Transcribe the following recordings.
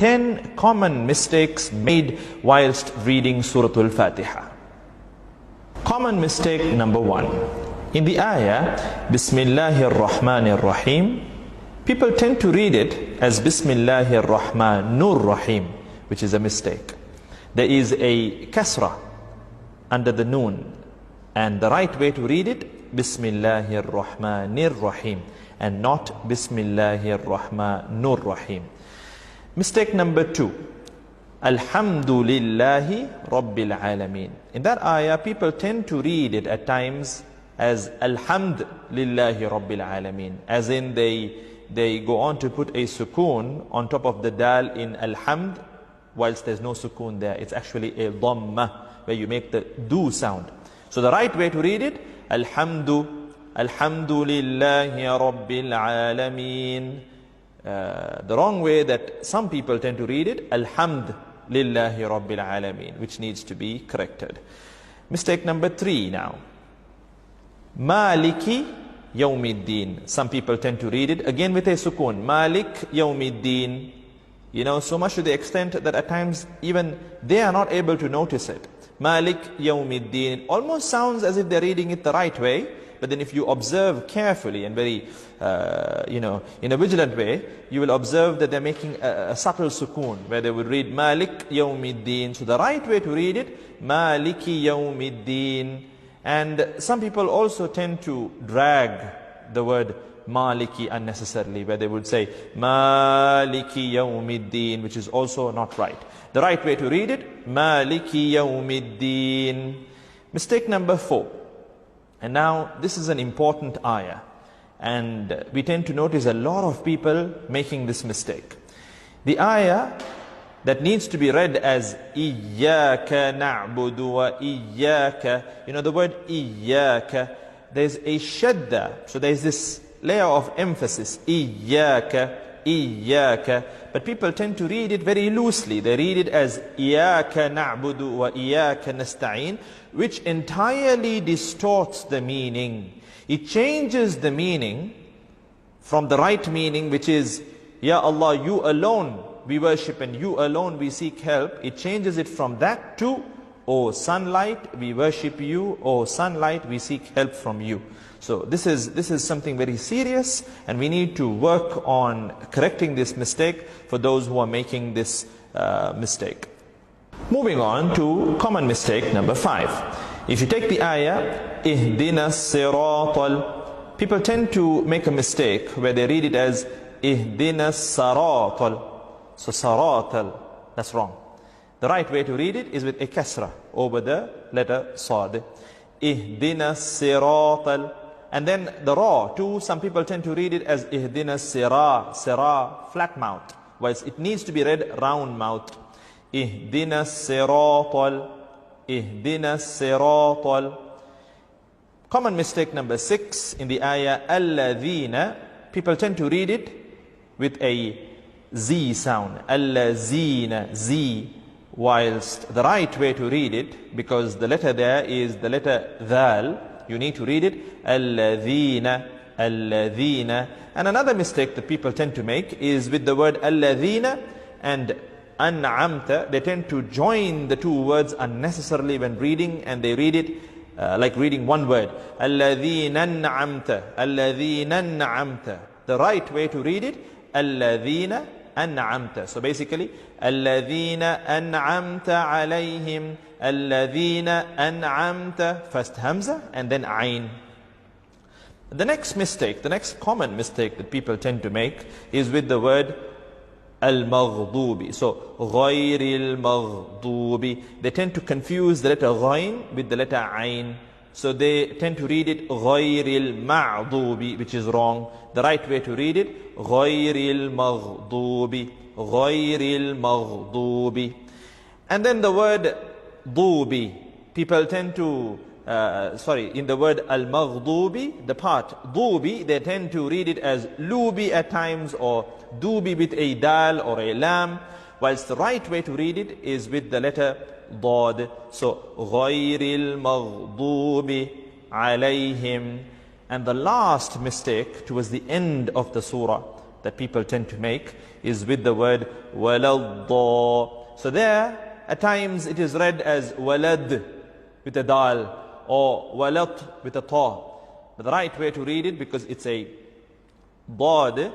10 common mistakes made whilst reading Surah Al-Fatiha. Common mistake number 1. In the ayah, Bismillahir Rahmanir Rahim, people tend to read it as Bismillahir Rahmanur Rahim, which is a mistake. There is a kasra under the noon, and the right way to read it, Bismillahir Rahmanir Rahim, and not Bismillahir Rahmanur Rahim. Mistake number 2, Alhamdulillahi Rabbil Alameen. In that ayah, people tend to read it at times as Alhamdulillahi Rabbil Alameen, as in they go on to put a sukoon on top of the dal in Alhamd, whilst there's no sukoon there. It's actually a dhamma, where you make the do sound. So the right way to read it, Alhamdulillahi Rabbil Alameen. The wrong way that some people tend to read it, Alhamdulillahi Rabbil Alameen, which needs to be corrected. Mistake number 3 now. Maliki Yawmiddin. Some people tend to read it again with a sukoon. Malik Yawmiddin. You know, so much to the extent that at times even they are not able to notice it. Malik Yawmiddin. Almost sounds as if they're reading it the right way, but then if you observe carefully and very, in a vigilant way, you will observe that they're making a subtle sukoon, where they would read Malik Yawmiddin. So the right way to read it, Maliki Yawmiddin. And some people also tend to drag the word Maliki unnecessarily, where they would say Maliki Yawmiddin, which is also not right. The right way to read it, Maliki Yawmiddin. Mistake number 4. And now this is an important ayah, and we tend to notice a lot of people making this mistake. The ayah that needs to be read as Iyyaka na'budu wa Iyyaka. You know the word Iyyaka, there's a shadda, so there's this layer of emphasis, Iyyaka, Iyyaka. But people tend to read it very loosely. They read it as Iyyaka na'budu wa Iyyaka nasta'in, which entirely distorts the meaning. It changes the meaning from the right meaning, which is, Ya Allah, you alone we worship and you alone we seek help. It changes it from that to, O sunlight, we worship you, O sunlight, we seek help from you. So this is something very serious, and we need to work on correcting this mistake for those who are making this mistake. Moving on to common mistake number 5. If you take the ayah, Ihdina siratal, people tend to make a mistake where they read it as Ihdina saratal. So saratal, that's wrong. The right way to read it is with a kasra over the letter sad. Ihdina siratal. And then the ra too, some people tend to read it as Ihdina sira, flat mouth, whilst it needs to be read round mouth. Ihdina siratal, Ihdina siratal. Common mistake number 6 in the ayah, alladhina, people tend to read it with a Z sound, allazina, Z, whilst the right way to read it, because the letter there is the letter dhal, you need to read it alladhina, alladhina. And another mistake that people tend to make is with the word alladhina and an'amta. They tend to join the two words unnecessarily when reading, and they read it like reading one word, alladhina an'amta, alladhina an'amta. The right way to read it, alladhina an'amta. So basically, alladhina an'amta alayhim, alladhina an'amta, first hamza and then ayn. The next mistake, the next common mistake that people tend to make is with the word al-maghdubi. So ghayril maghdubi, they tend to confuse the letter ghayn with the letter ayn. So they tend to read it ghayril ma'dubi, which is wrong. The right way to read it, ghayril maghdubi, ghayril maghdubi. And then the word dubi, people tend to, in the word al-maghdubi, the part dubi, they tend to read it as lubi at times, or dubi with a dal or a lam, whilst the right way to read it is with the letter dad. So ghayril maghdubi alayhim. And the last mistake towards the end of the surah, that people tend to make is with the word waladda. So there, at times it is read as walad with a dal or walat with a ta. But the right way to read it, because it's a dad,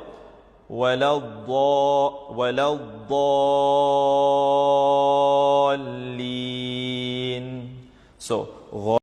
waladda, waladda.